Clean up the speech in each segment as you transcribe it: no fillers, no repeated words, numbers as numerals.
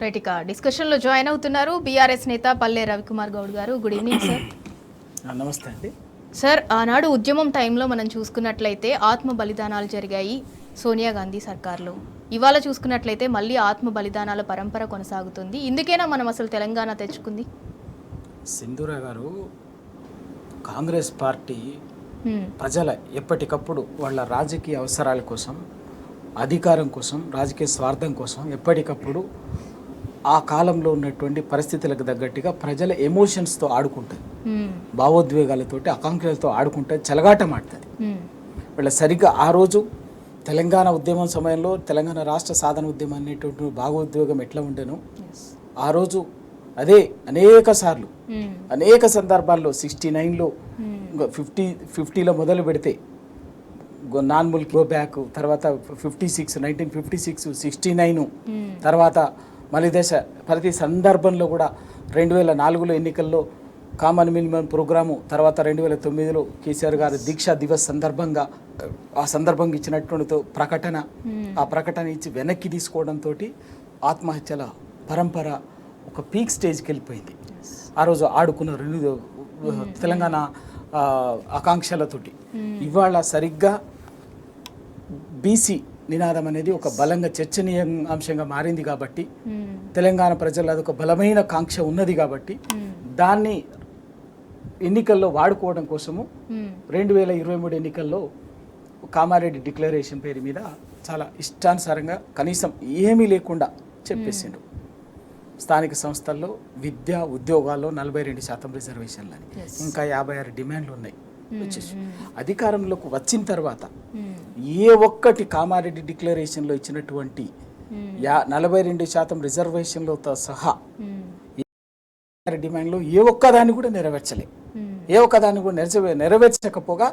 Right, ఇక డిస్కషన్లో join అవుతున్నారు బీఆర్ఎస్ నేత పల్లె రవికుమార్ గౌడ్ గారు. Good evening sir. నమస్తే అండి సార్, ఆనాడు ఉద్యమం టైంలో మనం చూసుకున్నట్లయితే ఆత్మ బలిదానాలు జరిగాయి సోనియా గాంధీ సర్కార్లో. ఇవాళ చూసుకున్నట్లయితే మళ్ళీ ఆత్మ బలిదానాల పరంపర కొనసాగుతుంది. ఇందుకేనా మనం అసలు తెలంగాణ తెచ్చుకుంది? సింధూర గారు, కాంగ్రెస్ పార్టీ ప్రజల ఎప్పటికప్పుడు వాళ్ళ రాజకీయ అవసరాల కోసం, అధికారం కోసం, రాజకీయ స్వార్థం కోసం ఎప్పటికప్పుడు ఆ కాలంలో ఉన్నటువంటి పరిస్థితులకు తగ్గట్టుగా ప్రజల ఎమోషన్స్తో ఆడుకుంటుంది, భావోద్వేగాలతోటి ఆకాంక్షలతో ఆడుకుంటుంది, చెలగాటం ఆడుతుంది. వీళ్ళ సరిగ్గా ఆ రోజు తెలంగాణ ఉద్యమం సమయంలో తెలంగాణ రాష్ట్ర సాధన ఉద్యమం అనేటువంటి భావోద్వేగం ఎట్లా ఉండేనో ఆ రోజు అదే అనేక సార్లు అనేక సందర్భాల్లో 69లో 50లో మొదలు పెడితే నాన్ ముల్క్ గో బ్యాక్, తర్వాత 1956 69 తర్వాత మళ్ళీ దశ ప్రతి సందర్భంలో కూడా 2004లో ఎన్నికల్లో కామన్ మినిమం ప్రోగ్రాము, తర్వాత 2009లో కేసీఆర్ గారి దీక్షా దివస్ సందర్భంగా ఆ సందర్భంగా ఇచ్చినటువంటి ప్రకటన, ఆ ప్రకటన ఇచ్చి వెనక్కి తీసుకోవడంతో ఆత్మహత్యల పరంపర ఒక పీక్ స్టేజ్కి వెళ్ళిపోయింది. ఆ రోజు ఆడుకున్న రెండు తెలంగాణ ఆకాంక్షలతోటి ఇవాళ సరిగ్గా బీసీ నినాదం అనేది ఒక బలంగా చర్చనీయ అంశంగా మారింది కాబట్టి, తెలంగాణ ప్రజలు అదొక బలమైన కాంక్ష ఉన్నది కాబట్టి దాన్ని ఎన్నికల్లో వాడుకోవడం కోసము 2023 ఎన్నికల్లో కామారెడ్డి డిక్లరేషన్ పేరు మీద చాలా ఇష్టానుసారంగా కనీసం ఏమీ లేకుండా చెప్పేసిండు. స్థానిక సంస్థల్లో విద్యా ఉద్యోగాల్లో 42% రిజర్వేషన్లని, ఇంకా 56 డిమాండ్లు ఉన్నాయి. వచ్చేసి అధికారంలోకి వచ్చిన తర్వాత ఏ ఒక్కటి కామారెడ్డి డిక్లరేషన్లో ఇచ్చినటువంటి 42% రిజర్వేషన్లతో సహా డిమాండ్లో ఏ ఒక్కదాన్ని కూడా నెరవేర్చలే. ఏ ఒక్కదాన్ని కూడా నెరవేర్చకపోగా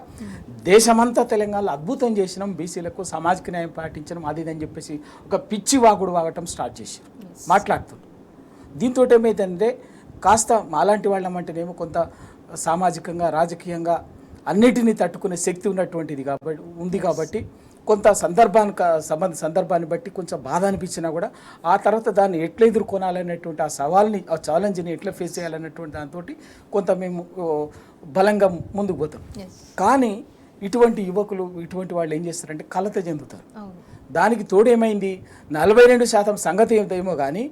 దేశమంతా తెలంగాణలో అద్భుతం చేసినాం, బీసీలకు సామాజిక న్యాయం పాటించడం అది అని చెప్పేసి ఒక పిచ్చి వాగుడు వాగటం స్టార్ట్ చేశారు, మాట్లాడుతున్నారు. దీంతో ఏమైందంటే కాస్త మాలాంటి వాళ్ళమంటేనేమో కొంత సామాజికంగా రాజకీయంగా అన్నిటినీ తట్టుకునే శక్తి ఉన్నటువంటిది కాబట్టి కొంత సందర్భాన్ని బట్టి కొంచెం బాధ అనిపించినా కూడా ఆ తర్వాత దాన్ని ఎట్లా ఎదుర్కొనాలనేటువంటి ఆ సవాల్ని, ఆ ఛాలెంజ్ని ఎట్లా ఫేస్ చేయాలనేటువంటి దాంతో కొంత మేము బలంగా ముందుకు పోతాం. కానీ ఇటువంటి యువకులు, ఇటువంటి వాళ్ళు ఏం చేస్తారంటే కలత చెందుతారు. దానికి తోడేమైంది, 42% సంగతి ఏమో కానీ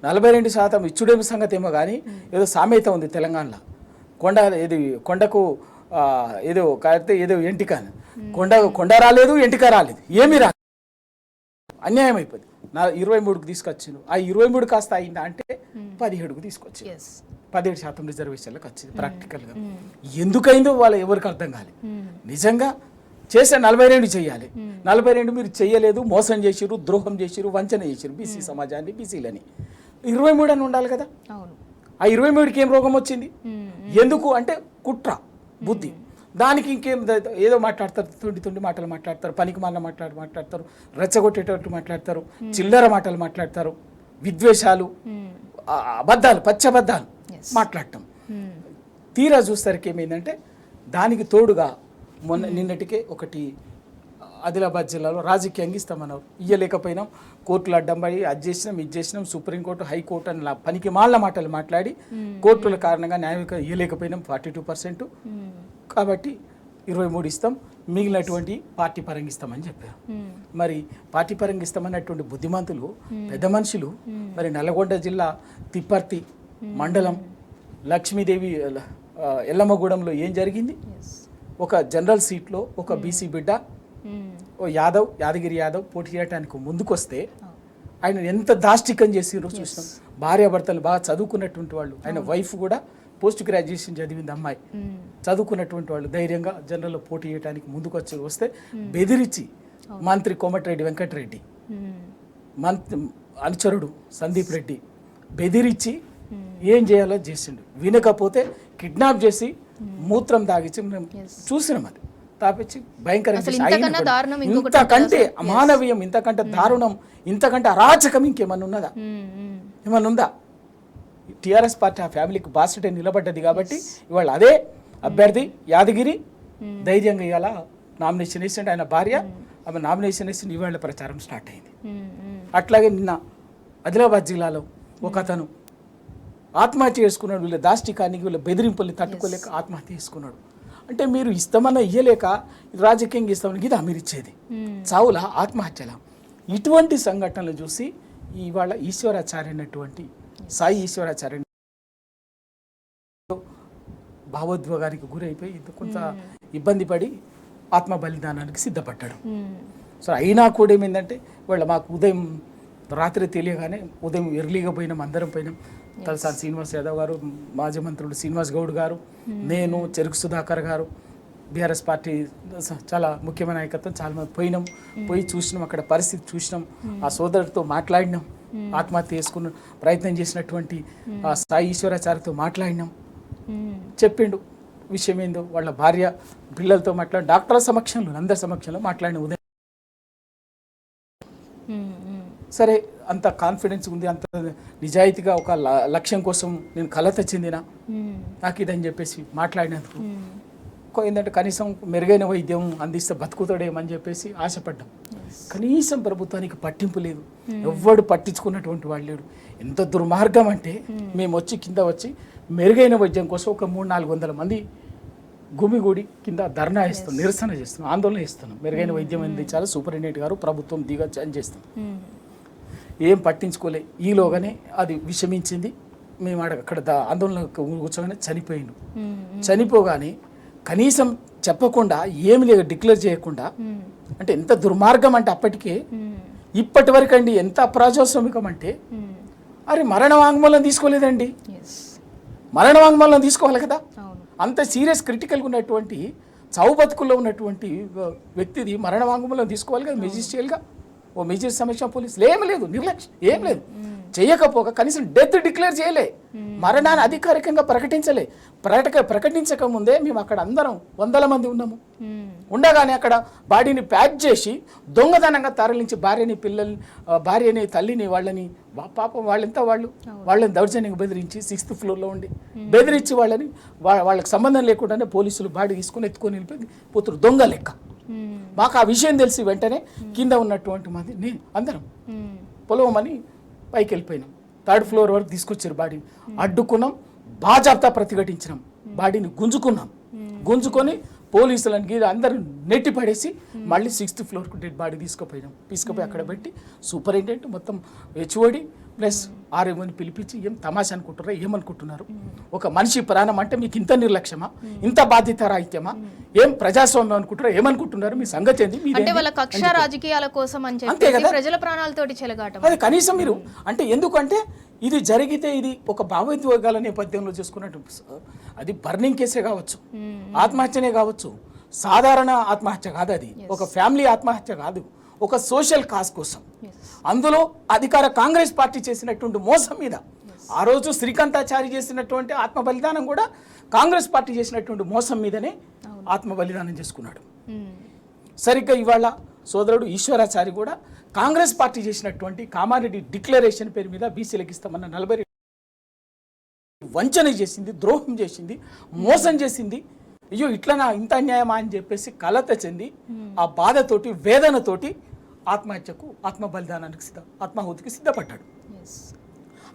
42% ఇచ్చుడేమో సంగతి ఏమో కానీ ఏదో సామెత ఉంది తెలంగాణలో, కొండకు ఏదో కాడితే ఏదో ఎంటిక, కొండ రాలేదు ఎంటిక రాలేదు, ఏమీ రాలేదు, అన్యాయం అయిపోయింది. 23కు తీసుకొచ్చిండు, ఆ 23 కాస్త అయిందా అంటే 17కు తీసుకొచ్చింది, 17% రిజర్వేషన్లకు వచ్చింది. ప్రాక్టికల్గా ఎందుకైందో వాళ్ళు ఎవరికి అర్థం కాలేదు. నిజంగా చేసే 42 చేయాలి, 42 మీరు చేయలేదు, మోసం చేసిరు, ద్రోహం చేసిరు, వంచన చేసిరు బీసీ సమాజాన్ని, బీసీలని. 23 అని ఉండాలి కదా. ఆ 23కి ఏం రోగం వచ్చింది? ఎందుకు అంటే కుట్ర బుద్ధి. దానికి ఇంకేం ఏదో మాట్లాడతారు, తుండి మాటలు మాట్లాడతారు, పనికి మాల మాట్లాడతారు, రెచ్చగొట్టేటట్టు మాట్లాడతారు, చిల్లర మాటలు మాట్లాడతారు, విద్వేషాలు, అబద్ధాలు, పచ్చబద్ధాలు మాట్లాడటం. తీరా చూసరికి ఏమైందంటే దానికి తోడుగా నిన్నటికే ఒకటి ఆదిలాబాద్ జిల్లాలో రాజకీయంగా ఇస్తామన్నారు, ఇయ్యలేకపోయినాం, కోర్టులు అడ్డంపడి అది చేసినాం ఇది చేసినాం, సుప్రీంకోర్టు హైకోర్టు అని పనికి మాల మాటలు మాట్లాడి కోర్టుల కారణంగా న్యాయం ఇయ్యలేకపోయినాం 42%, కాబట్టి 23 ఇస్తాం, మిగిలినటువంటి పార్టీ పరంగా ఇస్తామని చెప్పారు. మరి పార్టీ పరంగా ఇస్తామన్నటువంటి బుద్ధిమంతులు, పెద్ద మనుషులు, మరి నల్గొండ జిల్లా తిప్పర్తి మండలం లక్ష్మీదేవి ఎల్లమ్మగూడెంలో ఏం జరిగింది? ఒక జనరల్ సీట్లో ఒక బీసీ బిడ్డ ఓ యాదగిరి యాదవ్ పోటీ చేయడానికి ముందుకొస్తే ఆయన ఎంత దాష్టికం చేసిరో చూసినాం. భార్యాభర్తలు బాగా చదువుకున్నటువంటి వాళ్ళు, ఆయన వైఫ్ కూడా పోస్ట్ గ్రాడ్యుయేషన్ చదివింది అమ్మాయి, చదువుకున్నటువంటి వాళ్ళు ధైర్యంగా జనరల్లో పోటీ చేయడానికి ముందుకు వస్తే బెదిరించి మంత్రి కోమటిరెడ్డి వెంకటరెడ్డి, మంత్రి అనుచరుడు సందీప్ రెడ్డి బెదిరించి ఏం చేయాలో చేసిండు. వినకపోతే కిడ్నాప్ చేసి మూత్రం తాగించి చూసినాం. అది తాపించి భయంకరంగా ఇంతకంటే అమానవీయం, ఇంతకంటే దారుణం, ఇంతకంటే అరాచకం ఇంకేమన్నా ఉన్నదా? ఏమన్నా ఉందా? టీఆర్ఎస్ పార్టీ ఆ ఫ్యామిలీకి బాస్టె నిలబడ్డది కాబట్టి ఇవాళ అదే అభ్యర్థి యాదగిరి ధైర్యంగా ఇవాళ నామినేషన్ వేసిండు. ఆయన భార్య ఆమె నామినేషన్ వేసి ఇవాళ ప్రచారం స్టార్ట్ అయింది. అట్లాగే నిన్న ఆదిలాబాద్ జిల్లాలో ఒక అతను ఆత్మహత్య చేసుకున్నాడు. వీళ్ళ దాష్టికానికి వీళ్ళ బెదిరింపుల్ని తట్టుకోలేక ఆత్మహత్య చేసుకున్నాడు. అంటే మీరు ఇస్తామన్నా ఇయ్యలేక రాజకీయంగా ఇస్తామని ఇది మీరు ఇచ్చేది చావులా ఆత్మహత్యలా. ఇటువంటి సంఘటనలు చూసి ఇవాళ ఈశ్వరాచార్య అన్నటువంటి సాయి ఈశ్వరాచార్య భావోద్వేగానికి గురైపోయి కొంత ఇబ్బంది పడి ఆత్మ బలిదానానికి సిద్ధపడ్డాడు. సో అయినా కూడా ఏమైందంటే వాళ్ళ మాకు ఉదయం రాత్రి తెలియగానే ఉదయం ఎర్లీగా పోయినాం, అందరం పోయినాం. తలసాని శ్రీనివాస్ యాదవ్ గారు, మాజీ మంత్రులు శ్రీనివాస్ గౌడ్ గారు, నేను, చెరుకు సుధాకర్ గారు, బీఆర్ఎస్ పార్టీ చాలా ముఖ్యమైన నాయకత్వం చాలా మంది పోయినాం. పోయి చూసినాం, అక్కడ పరిస్థితి చూసినాం, ఆ సోదరుడితో మాట్లాడినాం, ఆత్మహత్య చేసుకున్న ప్రయత్నం చేసినటువంటి ఆ సాయి ఈశ్వరాచార్యతో మాట్లాడినాం. చెప్పిండు విషయం ఏందో, వాళ్ళ భార్య పిల్లలతో మాట్లాడి డాక్టర్ల సమక్షంలో అందరి సమక్షంలో మాట్లాడిన ఉదయం. సరే అంత కాన్ఫిడెన్స్ ఉంది, అంత నిజాయితీగా ఒక లక్ష్యం కోసం నేను కలత చెందిన నాకు ఇదని చెప్పేసి మాట్లాడినందుకు ఏంటంటే కనీసం మెరుగైన వైద్యం అందిస్తే బతుకుతాడేమని చెప్పేసి ఆశపడ్డాం. కనీసం ప్రభుత్వానికి పట్టింపు లేదు, ఎవ్వడు పట్టించుకున్నటువంటి వాళ్ళు లేడు. ఎంత దుర్మార్గం అంటే మేము వచ్చి కింద వచ్చి మెరుగైన వైద్యం కోసం ఒక 300-400 మంది గుమిగూడి కింద ధర్నా ఇస్తున్నాం, నిరసన చేస్తున్నాం, ఆందోళన చేస్తున్నాం. మెరుగైన వైద్యం అందించాలి, సూపరింటెండెంట్ గారు ప్రభుత్వం దిగొచ్చు అని చేస్తాం. ఏం పట్టించుకోలే. ఈలోగానే అది విషమించింది. మేము అక్కడ ఆందోళన కూర్చోగానే చనిపోయిండు. చనిపోగానే కనీసం చెప్పకుండా ఏమి లేదు, డిక్లేర్ చేయకుండా, అంటే ఎంత దుర్మార్గం అంటే అప్పటికే ఇప్పటి వరకు అండి ఎంత అప్రజాస్వామికం అంటే, అరే మరణ వాంగ్మూలం తీసుకోలేదండి, మరణ వాంగ్మూలం తీసుకోవాలి కదా. అంత సీరియస్ క్రిటికల్గా ఉన్నటువంటి చావు బతుకుల్లో ఉన్నటువంటి వ్యక్తిది మరణ వాంగ్మూలం తీసుకోవాలి కదా మెజిస్ట్రియల్గా. ఓ మేజర్ సమీక్ష పోలీసులు ఏమి లేదు, నిర్లక్ష్యం ఏం లేదు. చేయకపోగా కనీసం డెత్ డిక్లేర్ చేయలే, మరణాన్ని అధికారికంగా ప్రకటించలే. ప్రకటించక ముందే మేము అక్కడ అందరం 100 మంది ఉన్నాము. ఉండగానే అక్కడ బాడీని ప్యాక్ చేసి దొంగతనంగా తరలించి భార్యని తల్లిని వాళ్ళని పాపం వాళ్ళని దౌర్జన్యంగా బెదిరించి 6th ఫ్లోర్లో ఉండి బెదిరించి వాళ్ళకి సంబంధం లేకుండానే పోలీసులు బాడీ తీసుకుని ఎత్తుకొని వెళ్ళిపోయి పోతురు దొంగ లెక్క. మాకు ఆ విషయం తెలిసి వెంటనే కింద ఉన్నటువంటి మంది నేను అందరం పొలవమని పైకి వెళ్ళిపోయినాం. 3rd ఫ్లోర్ వరకు తీసుకొచ్చారు బాడీని, అడ్డుకున్నాం, బాజాబ్తా ప్రతిఘటించినాం, బాడీని గుంజుకొని పోలీసులని అందరూ నెట్టి పడేసి మళ్ళీ 6th ఫ్లోర్కు డెడ్ బాడీ తీసుకుపోయి అక్కడ పెట్టి సూపరింటెండెంట్ మొత్తం హెచ్ఓడి ప్లస్ ఆర్ఎంఓని పిలిపించి ఏం తమాషా అనుకుంటారా, ఏమనుకుంటున్నారు, ఒక మనిషి ప్రాణం అంటే మీకు ఇంత నిర్లక్ష్యమా, ఇంత బాధ్యతారాహిత్యమా, ఏం ప్రజాస్వామ్యం అనుకుంటారా, ఏమనుకుంటున్నారు, మీ సంగతి ఏంది, అంటే వాళ్ళ కక్ష రాజకీయాల కోసం అని చెప్పి ప్రజల ప్రాణాలతోటి చెలగాటం. అది కనీసం మీరు అంటే ఎందుకంటే ఇది జరిగితే ఇది ఒక భావోద్వేగాల నేపథ్యంలో చేసుకున్నట్టు అది బర్నింగ్ కేసే కావచ్చు, ఆత్మహత్యనే కావచ్చు, సాధారణ ఆత్మహత్య కాదు, అది ఒక ఫ్యామిలీ ఆత్మహత్య కాదు, ఒక సోషల్ కాజ్ కోసం. అందులో అధికార కాంగ్రెస్ పార్టీ చేసినటువంటి మోసం మీద ఆ రోజు శ్రీకాంతాచారి చేసినటువంటి ఆత్మ బలిదానం కూడా కాంగ్రెస్ పార్టీ చేసినటువంటి మోసం మీదనే ఆత్మ బలిదానం చేసుకున్నాడు. సరిగ్గా ఇవాళ సోదరుడు ఈశ్వరాచారి కూడా కాంగ్రెస్ పార్టీ చేసినటువంటి కామారెడ్డి డిక్లరేషన్ పేరు మీద బీసీలకు ఇస్తామన్న 40 వంచన చేసింది, ద్రోహం చేసింది, మోసం చేసింది. అయ్యో ఇట్లనా, ఇంత అన్యాయమా అని చెప్పేసి కలత చెంది ఆ బాధతోటి వేదనతోటి ఆత్మ బలిదానానికి ఆత్మాహుతికి సిద్ధపడ్డాడు.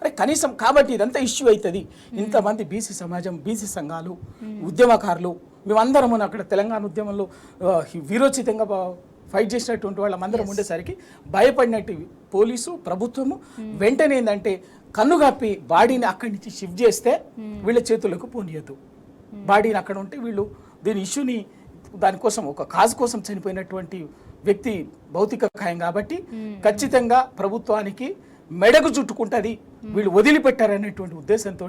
అరే కనీసం కాబట్టి ఇదంతా ఇష్యూ అవుతుంది. ఇంతమంది బీసీ సమాజం, బీసీ సంఘాలు, ఉద్యమకారులు మేమందరం అక్కడ తెలంగాణ ఉద్యమంలో వీరోచితంగా ఫైట్ చేసినటువంటి వాళ్ళందరం ఉండేసరికి భయపడినట్టు పోలీసు ప్రభుత్వము వెంటనే ఏంటంటే కన్నుగప్పి బాడీని అక్కడి నుంచి షిఫ్ట్ చేస్తే వీళ్ళ చేతులకు పోనీయద్దు. బాడీని అక్కడ ఉంటే వీళ్ళు దీని ఇష్యూని దానికోసం ఒక కాజ్ కోసం చనిపోయినటువంటి వ్యక్తి భౌతిక ఖాయం కాబట్టి ఖచ్చితంగా ప్రభుత్వానికి మెడకు చుట్టుకుంటుంది, వీళ్ళు వదిలిపెట్టారనేటువంటి ఉద్దేశంతో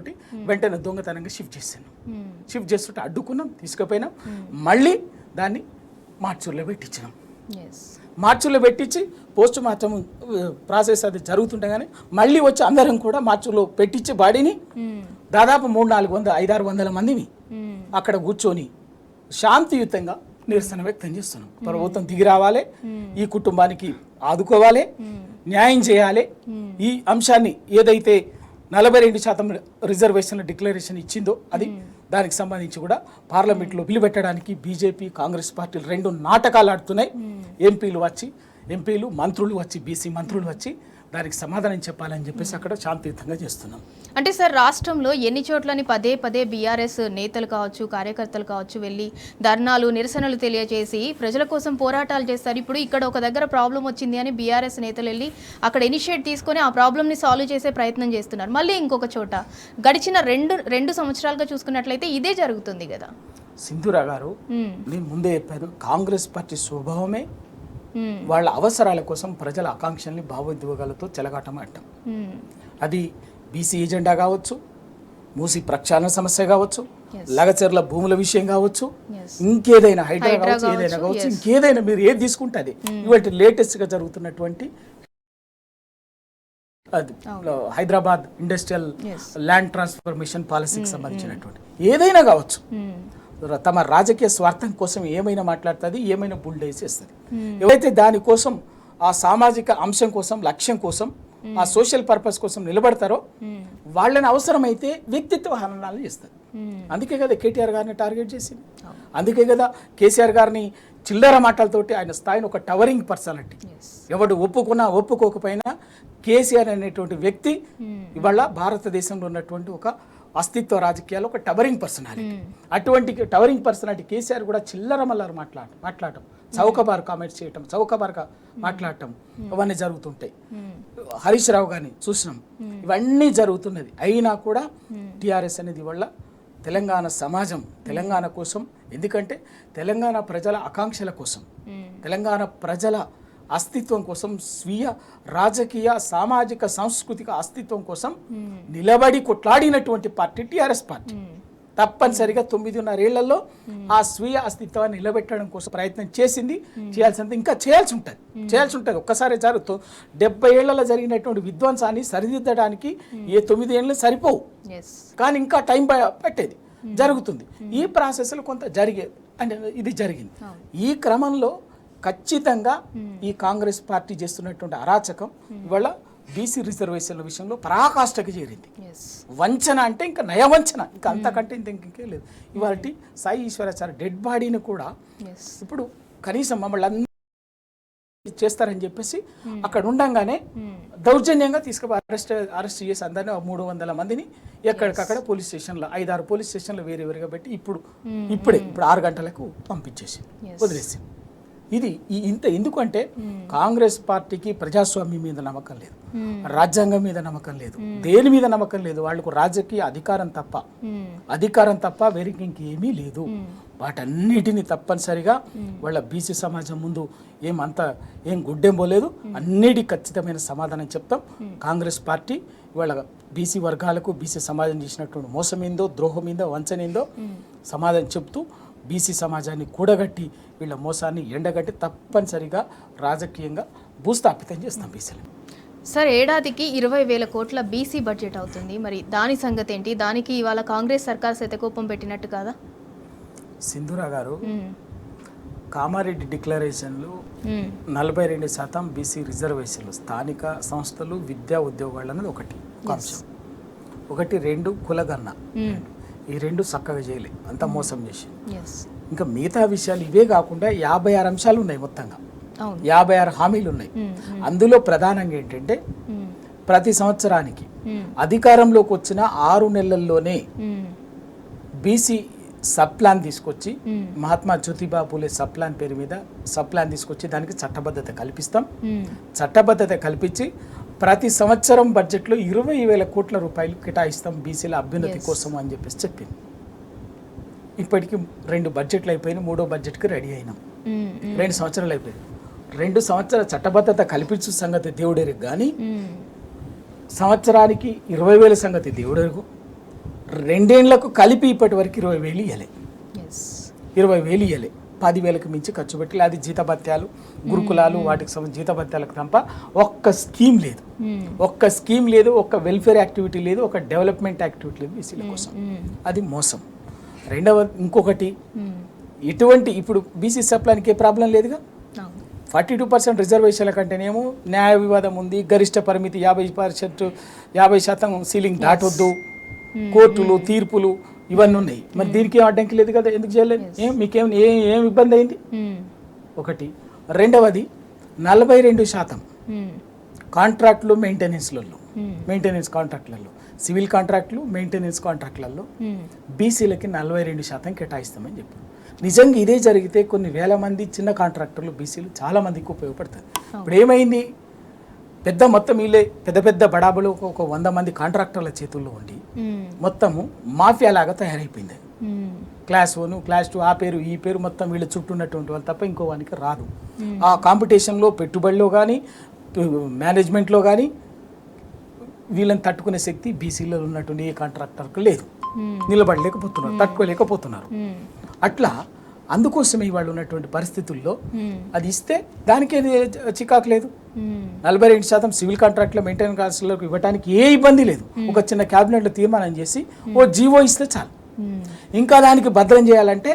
వెంటనే దొంగతనంగా షిఫ్ట్ చేస్తుంటే అడ్డుకున్నాం, తీసుకుపోయినాం, మళ్ళీ దాన్ని మార్చూర్లో పెట్టించినాం. మార్చుల్లో పెట్టించి పోస్ట్ మార్టం ప్రాసెస్ అది జరుగుతుండగానే మళ్ళీ వచ్చి అందరం కూడా మార్చులో పెట్టించి బాడీని దాదాపు 300-500-600 మందిని అక్కడ కూర్చొని శాంతియుతంగా నిరసన వ్యక్తం చేస్తున్నాం. ప్రభుత్వం దిగి రావాలి, ఈ కుటుంబానికి ఆదుకోవాలి, న్యాయం చేయాలి. ఈ అంశాన్ని ఏదైతే 42% రిజర్వేషన్ల డిక్లరేషన్ ఇచ్చిందో అది దానికి సంబంధించి కూడా పార్లమెంట్లో బిల్లు పెట్టడానికి బీజేపీ కాంగ్రెస్ పార్టీలు 2 నాటకాలు ఆడుతున్నాయి. ఎంపీలు మంత్రులు వచ్చి బీసీ మంత్రులు వచ్చి దానికి సమాధానం చెప్పాలని చెప్పేసి అక్కడ శాంతియుతంగా చేస్తున్నాం. అంటే సార్ రాష్ట్రంలో ఎన్ని చోట్లని పదే పదే బీఆర్ఎస్ నేతలు కావచ్చు, కార్యకర్తలు కావచ్చు వెళ్ళి ధర్నాలు, నిరసనలు తెలియజేసి ప్రజల కోసం పోరాటాలు చేస్తారు. ఇప్పుడు ఇక్కడ ఒక దగ్గర ప్రాబ్లం వచ్చింది అని బీఆర్ఎస్ నేతలు వెళ్ళి అక్కడ ఇనిషియేట్ తీసుకొని ఆ ప్రాబ్లమ్ని సాల్వ్ చేసే ప్రయత్నం చేస్తున్నారు. మళ్ళీ ఇంకొక చోట గడిచిన రెండు సంవత్సరాలుగా చూసుకున్నట్లయితే ఇదే జరుగుతుంది కదా. సింధూరా గారు, నేను ముందే చెప్పాను, కాంగ్రెస్ పార్టీ స్వభావమే వాళ్ళ అవసరాల కోసం ప్రజల ఆకాంక్షల్ని భావోద్వేగాలతో చెలగాటమాడటం. అది బీసీ ఎజెండా కావచ్చు, మూసి ప్రక్షాళన సమస్య కావచ్చు, లగచర్ల భూముల విషయం కావచ్చు, ఇంకేదైనా హైడ్రా కావచ్చు, ఏదైనా కావచ్చు, ఇంకేదైనా మీరు ఏది తీసుకుంటే ఇవాటి లేటెస్ట్గా జరుగుతున్నటువంటి హైదరాబాద్ ఇండస్ట్రియల్ ల్యాండ్ ట్రాన్స్ఫర్మేషన్ పాలసీకి సంబంధించినటువంటి ఏదైనా కావచ్చు, తమ రాజకీయ స్వార్థం కోసం ఏమైనా మాట్లాడుతుంది, ఏమైనా బుల్డేసి వేస్తుంది. ఎవరైతే దానికోసం ఆ సామాజిక అంశం కోసం, లక్ష్యం కోసం, ఆ సోషల్ పర్పస్ కోసం నిలబడతారో వాళ్ళని అవసరమైతే వ్యక్తిత్వ హననాలు చేస్తారు. అందుకే కదా కేటీఆర్ గారిని టార్గెట్ చేసింది. అందుకే కదా కేసీఆర్ గారిని చిల్లర మాటలతోటి ఆయన స్థాయిని ఒక టవరింగ్ పర్సనాలిటీ, ఎవడు ఒప్పుకున్నా ఒప్పుకోకపోయినా కేసీఆర్ అనేటువంటి వ్యక్తి ఇవాళ భారతదేశంలో ఉన్నటువంటి ఒక అస్తిత్వ రాజకీయాలు ఒక టవరింగ్ పర్సనాలిటీ. అటువంటి టవరింగ్ పర్సనాలిటీ కేసీఆర్ కూడా చిల్లర మల్లర మాట్లాడటం, చౌకబారు కామెంట్స్ చేయటం, చౌకబారుగా మాట్లాడటం అవన్నీ జరుగుతుంటాయి. హరీష్ రావు గారిని చూసినాం, ఇవన్నీ జరుగుతున్నది. అయినా కూడా టీఆర్ఎస్ అనేది వల్ల తెలంగాణ సమాజం, తెలంగాణ కోసం, ఎందుకంటే తెలంగాణ ప్రజల ఆకాంక్షల కోసం, తెలంగాణ ప్రజల అస్తిత్వం కోసం, స్వీయ రాజకీయ సామాజిక సాంస్కృతిక అస్తిత్వం కోసం నిలబడి కొట్లాడినటువంటి పార్టీ టీఆర్ఎస్ పార్టీ. తప్పనిసరిగా 9.5 ఏళ్లలో ఆ స్వీయ అస్తిత్వాన్ని నిలబెట్టడం కోసం ప్రయత్నం చేసింది. చేయాల్సింది ఇంకా చేయాల్సి ఉంటుంది. ఒక్కసారి జరుగుతూ 70 ఏళ్లలో జరిగినటువంటి విధ్వంసాన్ని సరిదిద్దడానికి ఏ 9 ఏళ్ళు సరిపోవు, కానీ ఇంకా టైం పట్టేది జరుగుతుంది. ఈ ప్రాసెస్లో కొంత ఇది జరిగింది. ఈ క్రమంలో ఖచ్చితంగా ఈ కాంగ్రెస్ పార్టీ చేస్తున్నటువంటి అరాచకం ఇవాళ బీసీ రిజర్వేషన్ల విషయంలో పరాకాష్ఠకి చేరింది. వంచన అంటే ఇంకా నయవంచన, ఇంకా అంతకంటే ఇంకేం లేదు. ఇవాళ సాయి ఈశ్వరాచార్య డెడ్ బాడీని కూడా ఇప్పుడు కనీసం మమ్మల్ని అందరూ చేస్తారని చెప్పేసి అక్కడ ఉండంగానే దౌర్జన్యంగా తీసుకుపోయి అరెస్ట్ చేసి అందరినీ 300 మందిని ఎక్కడికక్కడ పోలీస్ స్టేషన్లో 5-6 పోలీస్ స్టేషన్లో వేరుగా పెట్టి ఇప్పుడు 6 గంటలకు పంపించేసి వదిలేసి. ఇది ఇంత ఎందుకంటే కాంగ్రెస్ పార్టీకి ప్రజాస్వామ్యం మీద నమ్మకం లేదు, రాజ్యాంగం మీద నమ్మకం లేదు, దేని మీద నమ్మకం లేదు. వాళ్ళకు రాజకీయ అధికారం తప్ప వేరే ఇంకేమీ లేదు. వాటన్నిటిని తప్పనిసరిగా వాళ్ళ బీసీ సమాజం ముందు ఏం గుడ్డెం పోలేదు, అన్నిటి ఖచ్చితమైన సమాధానం చెప్తాం. కాంగ్రెస్ పార్టీ వాళ్ళ బీసీ వర్గాలకు, బీసీ సమాజం చేసినటువంటి మోసమేందో, ద్రోహమేందో, వంచనేందో సమాధానం చెప్తూ బీసీ సమాజాన్ని కూడగట్టి వీళ్ళ మోసాన్ని ఎండగట్టి తప్పనిసరిగా రాజకీయంగా భూస్థాపితం చేస్తాం బీసీలు. సార్, ఏడాదికి 20,000 కోట్ల బీసీ బడ్జెట్ అవుతుంది. మరి దాని సంగతి ఏంటి? దానికి ఇవాళ కాంగ్రెస్ సర్కార్ శతకోపం పెట్టినట్టు కాదా? సింధూరా గారు, కామారెడ్డి డిక్లరేషన్లు 42% బీసీ రిజర్వేషన్లు, స్థానిక సంస్థలు, విద్యా ఉద్యోగాలు అనేది ఒకటి అంశం. 2 కులగన్న, ఈ 2 చక్కగా చేయలే, అంతా మోసం చేసి. ఇంకా మిగతా విషయాలు ఇవే కాకుండా 56 అంశాలు ఉన్నాయి, మొత్తంగా 56 హామీలు ఉన్నాయి. అందులో ప్రధానంగా ఏంటంటే ప్రతి సంవత్సరానికి అధికారంలోకి వచ్చిన 6 నెలల్లోనే బీసీ సబ్ ప్లాన్ తీసుకొచ్చి, మహాత్మా జ్యోతిబా పూలే సబ్ ప్లాన్ పేరు మీద సబ్ ప్లాన్ తీసుకొచ్చి దానికి చట్టబద్ధత కల్పిస్తాం. చట్టబద్ధత కల్పించి ప్రతి సంవత్సరం బడ్జెట్లో 20,000 కోట్ల రూపాయలు కేటాయిస్తాం బీసీల అభ్యున్నతి కోసం అని చెప్పేసి చెప్పింది. ఇప్పటికి 2 బడ్జెట్లు అయిపోయినాయి, 3వ బడ్జెట్కి రెడీ అయినాం. 2 సంవత్సరాలు అయిపోయింది. 2 సంవత్సరాల చట్టబద్ధత కల్పించు సంగతి దేవుడెరుగు, కానీ సంవత్సరానికి 20,000 సంగతి దేవుడెరుగు. 2 ఏళ్లకు కలిపి ఇప్పటి వరకు 20,000 ఇవ్వలే, 20,000 ఇవ్వలే. 10,000కి మించి ఖర్చు పెట్టి, అది జీతభత్యాలు, గురుకులాలు, వాటికి సంబంధించి జీతభత్యాలకు తప్ప ఒక్క స్కీమ్ లేదు, ఒక్క వెల్ఫేర్ యాక్టివిటీ లేదు, ఒక డెవలప్మెంట్ యాక్టివిటీ లేదు బీసీల కోసం. అది మోసం. ఇంకొకటి, ఇటువంటి ఇప్పుడు బీసీ సప్లానికి ఏ ప్రాబ్లం లేదుగా. 42% రిజర్వేషన్ల కంటేనేమో న్యాయ వివాదం ఉంది, గరిష్ట పరిమితి 50% సీలింగ్ దాటొద్దు, కోర్టులు, తీర్పులు ఇవన్నీ ఉన్నాయి. మరి దీనికి ఏం అడ్డంకి లేదు కదా, ఎందుకు చేయలేదు? మీకేం ఏం ఇబ్బంది అయింది? ఒకటి. రెండవది 42% కాంట్రాక్టులు మెయింటెనెన్స్ కాంట్రాక్టులలో సివిల్ కాంట్రాక్టులు మెయింటెనెన్స్ కాంట్రాక్టులలో బీసీలకి 42% కేటాయిస్తామని చెప్పారు. నిజంగా ఇదే జరిగితే కొన్ని వేల మంది చిన్న కాంట్రాక్టర్లు బీసీలు చాలా మందికి ఉపయోగపడతారు. ఇప్పుడు ఏమైంది, పెద్ద మొత్తం వీళ్ళే పెద్ద బడాబులు ఒక 100 మంది కాంట్రాక్టర్ల చేతుల్లో ఉండి మొత్తము మాఫియా లాగా తయారైపోయింది. క్లాస్ 1 క్లాస్ 2 ఆ పేరు ఈ పేరు మొత్తం వీళ్ళ చుట్టూ ఉన్నటువంటి వాళ్ళు తప్ప ఇంకో వానికి రాదు. ఆ కాంపిటీషన్లో పెట్టుబడిలో కానీ మేనేజ్మెంట్లో కానీ వీళ్ళని తట్టుకునే శక్తి బీసీలో ఉన్నటువంటి ఏ కాంట్రాక్టర్కు లేదు. నిలబడలేకపోతున్నారు, తట్టుకోలేకపోతున్నారు. అట్లా అందుకోసమే ఇవాళ ఉన్నటువంటి పరిస్థితుల్లో అది ఇస్తే దానికే చికాకు లేదు. 42% సివిల్ కాంట్రాక్ట్లో మెయింటెనెన్స్ కాస్ట్లకు ఇవ్వడానికి ఏ ఇబ్బంది లేదు. ఒక చిన్న క్యాబినెట్లో తీర్మానం చేసి ఓ జీవో ఇస్తే చాలు. ఇంకా దానికి భద్రం చేయాలంటే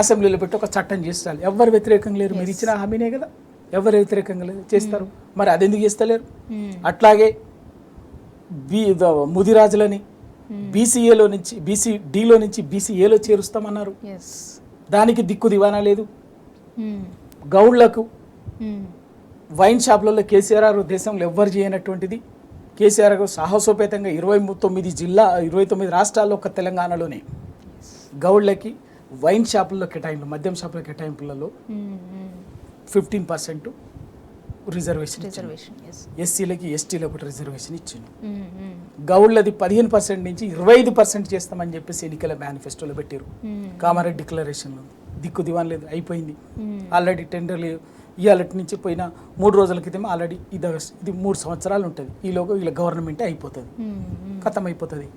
అసెంబ్లీలో పెట్టి ఒక చట్టం చేస్తే చాలు. ఎవరు వ్యతిరేకంగా లేరు, మీరు ఇచ్చిన హామీనే కదా, ఎవరు వ్యతిరేకంగా లేదు, చేస్తారు. మరి అదెందుకు చేస్తలేరు? అట్లాగే ముదిరాజులని బీసీఏలో నుంచి బీసీడీలో నుంచి బీసీఏలో చేరుస్తామన్నారు. దానికి దిక్కు దివానా లేదు. గౌడ్లకు వైన్ షాప్లలో కేసీఆర్ దేశంలో ఎవ్వరు చేయనటువంటిది కేసీఆర్ సాహసోపేతంగా 29 రాష్ట్రాల్లో ఒక తెలంగాణలోనే గౌడ్లకి వైన్ షాపుల్లో కేటాయింపు, మద్యం షాపుల కేటాయింపులలో 15% రిజర్వేషన్, ఎస్సీలకి ఎస్టీలకు ఒకటి రిజర్వేషన్ ఇచ్చింది. గౌడ్లది 15% నుంచి 25% చేస్తామని చెప్పేసి ఎన్నికల మేనిఫెస్టోలో పెట్టారు. కామారెడ్డి డిక్లరేషన్లో దిక్కు దివాన్ లేదు, అయిపోయింది. ఆల్రెడీ టెండర్లు ఇవాళ నుంచి పోయిన 3 రోజుల క్రితం ఆల్రెడీ ఇది 3 సంవత్సరాలు ఉంటుంది. ఈలోగా వీళ్ళ గవర్నమెంటే అయిపోతుంది, ఖతం అయిపోతుంది.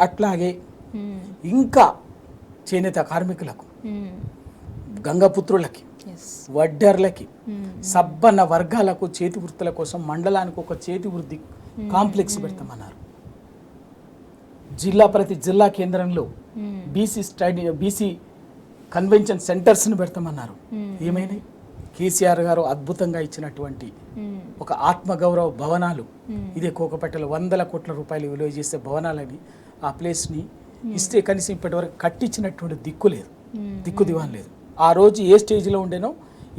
అట్లాగే ఇంకా చేనేత కార్మికులకు, గంగపుత్రులకి, వడ్డర్లకి, సబ్బన్న వర్గాలకు చేతి వృత్తుల కోసం మండలానికి ఒక చేతి వృత్తి కాంప్లెక్స్ పెడతామన్నారు. ప్రతి జిల్లా కేంద్రంలో బీసీ కన్వెన్షన్ సెంటర్స్ని పెడతామన్నారు. ఏమైనాయి? కేసీఆర్ గారు అద్భుతంగా ఇచ్చినటువంటి ఒక ఆత్మగౌరవ భవనాలు, ఇదే కోకపేటలో 100 కోట్ల రూపాయలు విలువ చేసే భవనాలని ఆ ప్లేస్ని ఇస్తే కనీసం ఇప్పటివరకు కట్టించినటువంటి దిక్కు లేదు, దిక్కు దివాన్ లేదు. ఆ రోజు ఏ స్టేజ్లో ఉండేనో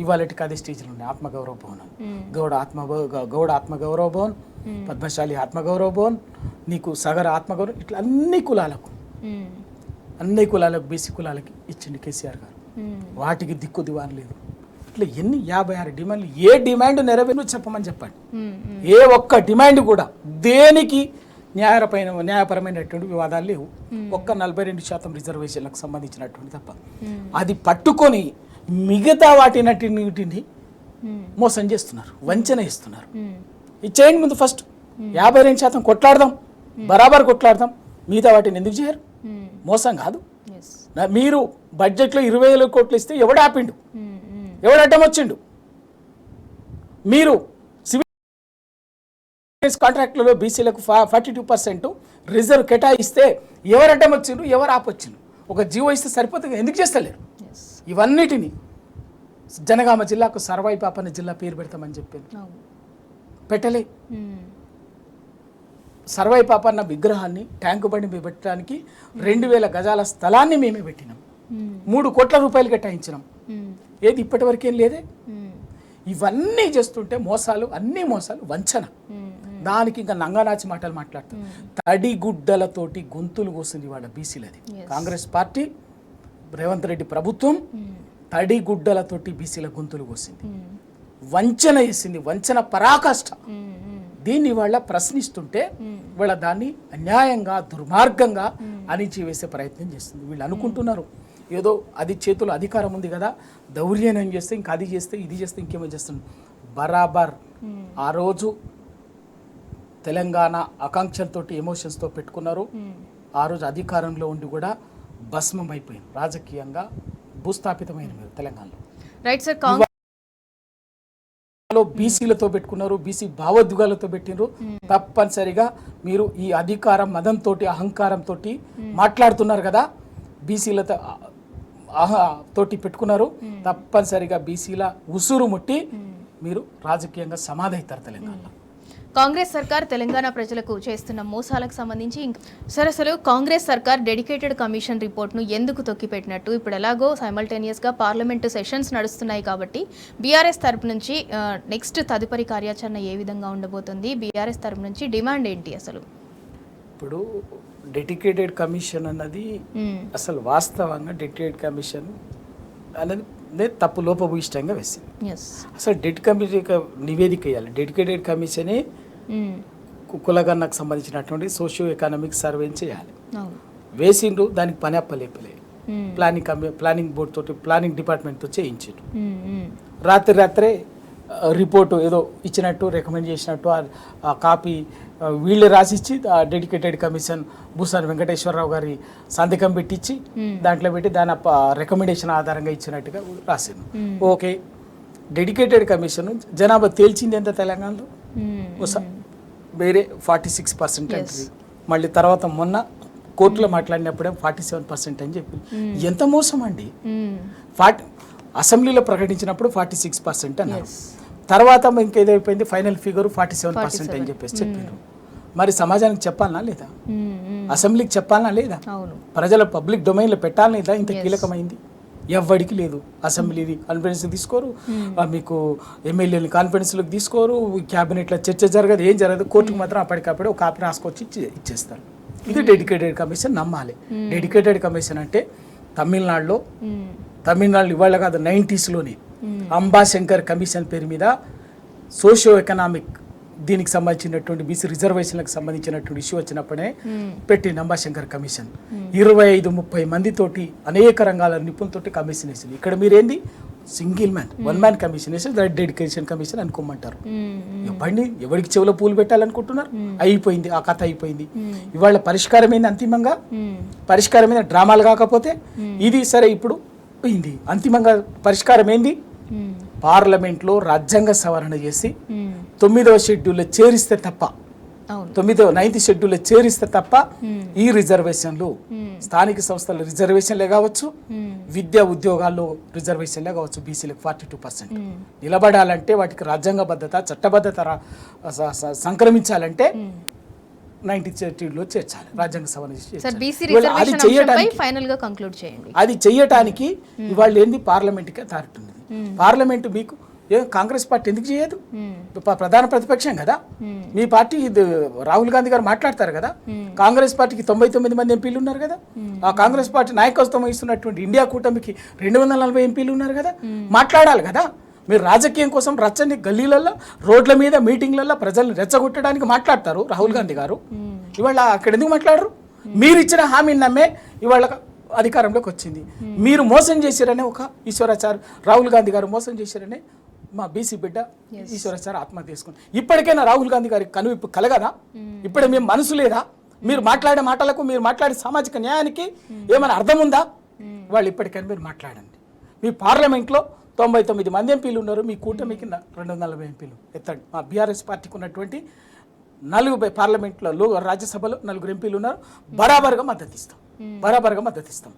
ఇవాళకి అదే స్టేజ్లో ఉండే ఆత్మగౌరవ భవనం, గౌడ ఆత్మగౌరవ భవన్, పద్మశాలి ఆత్మగౌరవ భవన్, నీకు సగర ఆత్మగౌరవం, ఇట్లా అన్ని కులాలకు బీసీ కులాలకి ఇచ్చింది కేసీఆర్ గారు. వాటికి దిక్కు దివాన్ లేదు. ఇట్లా 56 డిమాండ్లు, ఏ డిమాండ్ నెరవేరు చెప్పమని చెప్పండి. ఏ ఒక్క డిమాండ్ కూడా దేనికి న్యాయపరమైనటువంటి వివాదాలు లేవు. ఒక్క 42% రిజర్వేషన్లకు సంబంధించినటువంటి తప్ప. అది పట్టుకొని మిగతా వాటిని మోసం చేస్తున్నారు, వంచన ఇస్తున్నారు. ఇచ్చేయండి ముందు, ఫస్ట్ 52% కొట్లాడదాం, బరాబర్ కొట్లాడదాం. మిగతా వాటిని ఎందుకు చేయరు? మోసం కాదు. మీరు బడ్జెట్లో 20,000 కోట్లు ఇస్తే ఎవడు ఆపిండు, ఎవడు అడ్డం వచ్చిండు? మీరు సివిల్ కాంట్రాక్టులలో బీసీలకు 42% రిజర్వ్ కేటాయిస్తే ఎవరు అడ్డం వచ్చిండ్రు, ఎవరు ఆపొచ్చిండ్రు? ఒక జీవో ఇస్తే సరిపోతుంది, ఎందుకు చేస్తలేరు? ఇవన్నిటిని జనగామ జిల్లాకు సర్వాయి పాపన్న జిల్లా పేరు పెడతామని చెప్పింది, పెట్టలే. సర్వాయి పాపన్న విగ్రహాన్ని ట్యాంకు బండి మీద పెట్టడానికి 2000 గజాల స్థలాన్ని మేమే పెట్టినాం, 3 కోట్ల రూపాయలు కేటాయించినాం. ఏది ఇప్పటి వరకేం లేదే. ఇవన్నీ చేస్తుంటే మోసాలు, అన్ని మోసాలు, వంచన. దానికి ఇంకా నంగనాచి మాటలు మాట్లాడతాం. తడిగుడ్డలతోటి గొంతులు కోసింది వాళ్ళ బీసీలది కాంగ్రెస్ పార్టీ, రేవంత్ రెడ్డి ప్రభుత్వం. తడిగుడ్డలతోటి బీసీల గొంతులు కోసింది, వంచన వేసింది, వంచన పరాకాష్ట. దీన్ని వాళ్ళ ప్రశ్నిస్తుంటే వాళ్ళ దాన్ని అన్యాయంగా, దుర్మార్గంగా అణిచివేసే ప్రయత్నం చేస్తుంది. వీళ్ళు అనుకుంటున్నారు ఏదో అది చేతుల్లో అధికారం ఉంది కదా, దౌర్జన్యం చేస్తే ఇంకా అది చేస్తే ఇది చేస్తే ఇంకేమో చేస్తుంది. బరాబర్ ఆ రోజు తెలంగాణ ఆకాంక్షలతో ఎమోషన్స్తో పెట్టుకున్నారు. ఆ రోజు అధికారంలో ఉండి కూడా భస్మం అయిపోయింది, రాజకీయంగా భూస్థాపితమైన తెలంగాణలో. రైట్ సార్, బీసీలతో పెట్టుకున్నారు, బీసీ భావోద్వేగాలతో పెట్టినారు. తప్పనిసరిగా మీరు ఈ అధికారం మదంతో, అహంకారంతో మాట్లాడుతున్నారు కదా, బీసీలతో తోటి పెట్టుకున్నారు. తప్పనిసరిగా బీసీల ఉసురు ముట్టి మీరు రాజకీయంగా సమాధి అవుతారు తెలంగాణలో. కాంగ్రెస్ సర్కార్ తెలంగాణ ప్రజలకు చేస్తున్న మోసాలకు సంబంధించి సార్ అసలు కాంగ్రెస్ సర్కార్ డెడికేటెడ్ కమిషన్ రిపోర్ట్ను ఎందుకు తొక్కిపెట్టినట్టు? ఇప్పుడు ఎలాగో సైమల్టేనియస్గా పార్లమెంటు సెషన్స్ నడుస్తున్నాయి కాబట్టి బీఆర్ఎస్ తరపు నుంచి నెక్స్ట్ తదుపరి కార్యాచరణ ఏ విధంగా ఉండబోతుంది? బీఆర్ఎస్ తరపు నుంచి డిమాండ్ ఏంటి అసలు? ఇప్పుడు డెడికేటెడ్ కమిషన్ అన్నది అసలు వాస్తవంగా డెడికేటెడ్ కమిషన్ అనేది తప్పు లోపభూయిష్టంగా వేసింది. అసలు నివేదిక వేయాలి. డెడికేటెడ్ కమిషనే కులగన్నకు సంబంధించినటువంటి సోషియో ఎకనామిక్ సర్వే చేయాలి. వేసిండ్రు, దానికి పని అప్పలేపలే. ప్లానింగ్ బోర్డు తోటి, ప్లానింగ్ డిపార్ట్మెంట్తో చేయించారు. రాత్రే రిపోర్టు ఏదో ఇచ్చినట్టు, రికమెండ్ చేసినట్టు ఆ కాపీ వీళ్ళు రాసిచ్చి డెడికేటెడ్ కమిషన్ భూసాని వెంకటేశ్వరరావు గారి సంతకం పెట్టించి దాంట్లో పెట్టి దాని రికమెండేషన్ ఆధారంగా ఇచ్చినట్టుగా రాసింది. ఓకే, డెడికేటెడ్ కమిషన్ జనాభా తేల్చింది ఎంత తెలంగాణలో? వేరే 46% అంటే మళ్ళీ తర్వాత మొన్న కోర్టులో మాట్లాడినప్పుడే 47% అని చెప్పి ఎంత మోసం అండి. అసెంబ్లీలో ప్రకటించినప్పుడు 46% అన్నారు. తర్వాత ఇంకేదైపోయింది, ఫైనల్ ఫిగర్ 47% అని చెప్పేసి చెప్పారు. మరి సమాజానికి చెప్పాలనా లేదా? అసెంబ్లీకి చెప్పాలనా లేదా? ప్రజల పబ్లిక్ డొమైన్లో పెట్టాలనా లేదా? ఇంత కీలకమైంది ఎవ్వడికి లేదు. అసెంబ్లీది కాన్ఫరెన్స్ తీసుకోరు, మీకు ఎమ్మెల్యేని కాన్ఫరెన్స్లోకి తీసుకోరు, క్యాబినెట్లో చర్చ జరగదు, ఏం జరగదు. కోర్టుకు మాత్రం అప్పటికప్పుడే ఒక కాపీ రాసుకొచ్చి ఇచ్చేస్తారు. ఇది డెడికేటెడ్ కమిషన్ నమ్మాలి. డెడికేటెడ్ కమిషన్ అంటే తమిళనాడులో ఇవాళ కాదు 90s అంబాశంకర్ కమిషన్ పేరు మీద సోషియో ఎకనామిక్ దీనికి సంబంధించినటువంటి బీసీ రిజర్వేషన్లకు సంబంధించినటువంటి ఇష్యూ వచ్చినప్పుడే పెట్టింది అంబాశంకర్ కమిషన్. 25-30 మందితోటి అనేక రంగాల నిపుణులతోటి కమిషన్ వేసింది. ఇక్కడ మీరేంది సింగిల్ మ్యాన్, 1 మ్యాన్ కమిషన్ వేసి డెడికేషన్ కమిషన్ అనుకోమంటారు. ఎవరికి చెవులో పూలు పెట్టాలనుకుంటున్నారు? అయిపోయింది, ఆ కథ అయిపోయింది. ఇవాళ పరిష్కారం ఏంది? అంతిమంగా పరిష్కారం ఏంది? డ్రామాలు కాకపోతే ఇది సరే. ఇప్పుడు పోయింది అంతిమంగా పరిష్కారం ఏంది? పార్లమెంట్లో రాజ్యాంగ సవరణ చేసి 9వ షెడ్యూల్లో చేరిస్తే తప్ప, 9th షెడ్యూల్లో చేరిస్తే తప్ప ఈ రిజర్వేషన్లు స్థానిక సంస్థల రిజర్వేషన్లే కావచ్చు, విద్యా ఉద్యోగాల్లో రిజర్వేషన్లే కావచ్చు, బీసీలకు 42% నిలబడాలంటే, వాటికి రాజ్యాంగబద్ధత చట్టబద్ధత సంక్రమించాలంటే 90th షెడ్యూల్లో చేర్చాలి, రాజ్యాంగ సవరణ అది చెయ్యటానికి ఇవాళ ఏంది పార్లమెంట్కి అథారిటీ ఉంది. పార్లమెంట్ మీకు కాంగ్రెస్ పార్టీ ఎందుకు చేయదు? ప్రధాన ప్రతిపక్షం కదా మీ పార్టీ. రాహుల్ గాంధీ గారు మాట్లాడతారు కదా, కాంగ్రెస్ పార్టీకి 99 మంది ఎంపీలు ఉన్నారు కదా, ఆ కాంగ్రెస్ పార్టీ నాయకత్వం వహిస్తున్నటువంటి ఇండియా కూటమికి 240 ఎంపీలు ఉన్నారు కదా, మాట్లాడాలి కదా. మీరు రాజకీయం కోసం రచ్చని గల్లీలలో, రోడ్ల మీద, మీటింగ్లలో ప్రజల్ని రెచ్చగొట్టడానికి మాట్లాడతారు రాహుల్ గాంధీ గారు. ఇవాళ అక్కడ ఎందుకు మాట్లాడరు? మీరు ఇచ్చిన హామీని నమ్మే ఇవాళ అధికారంలోకి వచ్చింది. మీరు మోసం చేశారనే ఒక ఈశ్వరాచార్, రాహుల్ గాంధీ గారు మోసం చేశారనే మా బీసీ బిడ్డ ఈశ్వరాచార్ ఆత్మహత్య చేసుకుని. ఇప్పటికైనా రాహుల్ గాంధీ గారికి కనువిప్పు కలగదా? ఇప్పుడే మేము మనసు లేదా? మీరు మాట్లాడే మాటలకు, మీరు మాట్లాడే సామాజిక న్యాయానికి ఏమైనా అర్థం ఉందా? వాళ్ళు ఇప్పటికైనా మీరు మాట్లాడండి. మీ పార్లమెంట్లో 99 మంది ఎంపీలు ఉన్నారు, మీ కూటమికి 240 ఎంపీలు ఎత్తండి. మా బీఆర్ఎస్ పార్టీకి ఉన్నటువంటి 4 పార్లమెంట్లో, రాజ్యసభలో 4 ఎంపీలు ఉన్నారు. బరాబర్గా మద్దతు ఇస్తాం.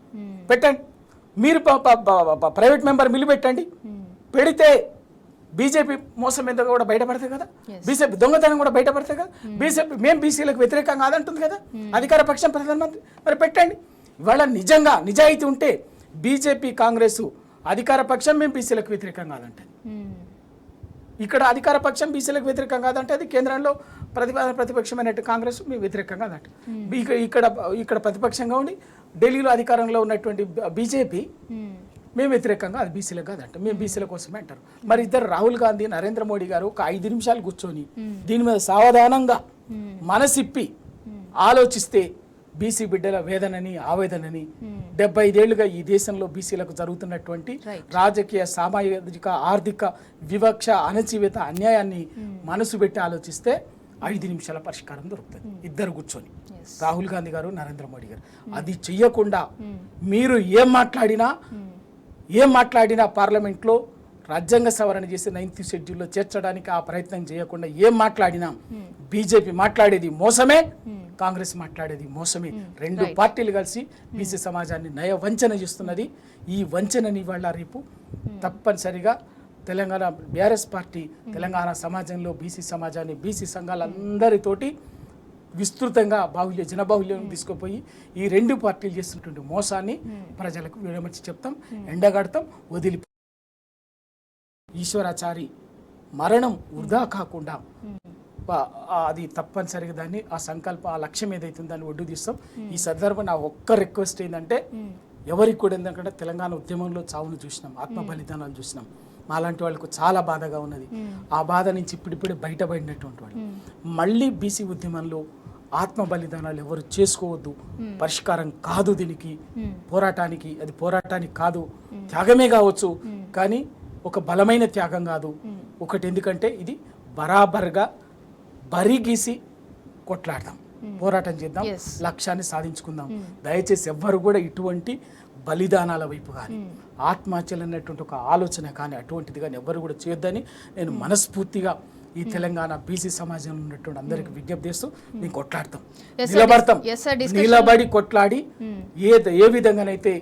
పెట్టండి. మీరు ప్రైవేట్ మెంబర్ మిల్లు పెట్టండి. పెడితే బీజేపీ మోసం మీద కూడా బయటపడతాయి కదా, బీజేపీ దొంగతనం కూడా బయటపడతాయి కదా. బీజేపీ మేము బీసీలకు వ్యతిరేకంగా కాదంటుంది కదా అధికార పక్షం, ప్రధానమంత్రి. మరి పెట్టండి. ఇవాళ నిజంగా నిజాయితీ ఉంటే బీజేపీ కాంగ్రెస్ అధికార పక్షం, మేము బీసీలకు వ్యతిరేకం కాదంటే, ఇక్కడ అధికార పక్షం బీసీలకు వ్యతిరేకం కాదంటే, అది కేంద్రంలో ప్రతిపక్షమైనట్టు కాంగ్రెస్ మేము వ్యతిరేకం కాదంటే, ఇక్కడ ప్రతిపక్షంగా ఉండి ఢిల్లీలో అధికారంలో ఉన్నటువంటి బీజేపీ మేము వ్యతిరేకంగా, అది బీసీలకు కాదంట, మేము బీసీల కోసమే అంటారు. మరి ఇద్దరు రాహుల్ గాంధీ, నరేంద్ర మోడీ గారు ఒక 5 నిమిషాలు కూర్చొని దీని మీద సావధానంగా మనసిప్పి ఆలోచిస్తే బీసీ బిడ్డల వేదనని, ఆవేదనని, 75 ఏళ్లుగా ఈ దేశంలో బీసీలకు జరుగుతున్నటువంటి రాజకీయ, సామాజిక, ఆర్థిక వివక్ష, అణచివేత, అన్యాయాన్ని మనసు పెట్టి ఆలోచిస్తే 5 నిమిషాల పరిష్కారం దొరుకుతుంది. ఇద్దరు కూర్చొని, రాహుల్ గాంధీ గారు, నరేంద్ర మోడీ గారు. అది చెయ్యకుండా మీరు ఏం మాట్లాడినా పార్లమెంట్లో రాజ్యాంగ సవరణ చేసి 9th షెడ్యూల్లో చేర్చడానికి ఆ ప్రయత్నం చేయకుండా ఏం మాట్లాడినా బీజేపీ మాట్లాడేది మోసమే, కాంగ్రెస్ మాట్లాడేది మోసమే. 2 పార్టీలు కలిసి బీసీ సమాజాన్ని నయ వంచన చేస్తున్నది. ఈ వంచనని ఇవాళ రేపు తప్పనిసరిగా తెలంగాణ బీఆర్ఎస్ పార్టీ తెలంగాణ సమాజంలో బీసీ సమాజాన్ని బీసీ సంఘాలందరితోటి విస్తృతంగా జనబాహుల్యం తీసుకుపోయి ఈ రెండు పార్టీలు చేస్తున్నటువంటి మోసాన్ని ప్రజలకు విడమర్చి చెప్తాం, ఎండగడతాం, వదిలి ఈశ్వరాచారి మరణం వృధా కాకుండా అది తప్పనిసరిగా దాన్ని ఆ సంకల్ప ఆ లక్ష్యం ఏదైతుందో దాన్ని ఒడ్డు తీస్తాం. ఈ సందర్భం నా ఒక్క రిక్వెస్ట్ ఏంటంటే ఎవరికి కూడా ఎందుకంటే తెలంగాణ ఉద్యమంలో చావును చూసినాం, ఆత్మ బలిదానాలు చూసినాం. మాలాంటి వాళ్ళకు చాలా బాధగా ఉన్నది. ఆ బాధ నుంచి ఇప్పుడిప్పుడే బయటపడినటువంటి వాళ్ళు మళ్ళీ బీసీ ఉద్యమంలో ఆత్మ బలిదానాలు ఎవరు చేసుకోవద్దు, పరిష్కారం కాదు దీనికి పోరాటానికి. అది పోరాటానికి కాదు, త్యాగమే కావచ్చు కానీ ఒక బలమైన త్యాగం కాదు. ఒకటి ఎందుకంటే ఇది బరాబర్గా బరిగీసి కొట్లాడదాం, పోరాటం చేద్దాం, లక్ష్యాన్ని సాధించుకుందాం. దయచేసి ఎవ్వరు కూడా ఇటువంటి బలిదానాల వైపు కానీ ఆత్మహత్యలు అన్నటువంటి ఒక ఆలోచన కానీ అటువంటిది కానీ ఎవ్వరు కూడా చేయొద్దని నేను మనస్ఫూర్తిగా ఈ తెలంగాణ బీసీ సమాజంలో ఉన్నటువంటి అందరికి విజ్ఞప్తి చేస్తూ మేము కొట్లాడతాం, నిలబడతాం. నిలబడి కొట్లాడి ఏ విధంగానైతే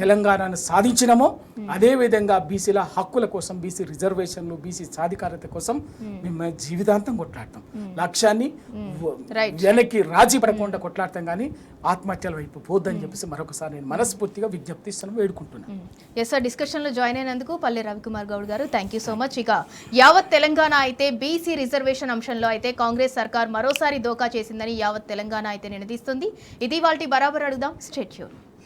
తెలంగాణను సాధించినామో అదే విధంగా బీసీల హక్కుల కోసం, బీసీ రిజర్వేషన్లు, బీసీ సాధికారత కోసం మేము జీవితాంతం కొట్లాడతాం. లక్ష్యాన్ని వెనక్కి రాజీ పడకుండా కొట్లాడతాం కానీ ఆత్మహత్యల వైపు పోద్దని చెప్పేసి మరొకసారి నేను మనస్ఫూర్తిగా విజ్ఞప్తిస్తున్నాను, వేడుకుంటున్నాను. ఎస్ సార్, డిస్కషన్లో జాయిన్ అయినందుకు పల్లె రవికుమార్ గౌడ్ గారు థ్యాంక్ యూ సో మచ్. ఇక యావత్ తెలంగాణ అయితే బీసీ రిజర్వేషన్ అంశంలో అయితే కాంగ్రెస్ సర్కార్ మరోసారి దోకా చేసిందని యావత్ తెలంగాణ అయితే నినదిస్తుంది. ఇది వాల్టి బరాబర్ అడుగుదాం. Stay tune.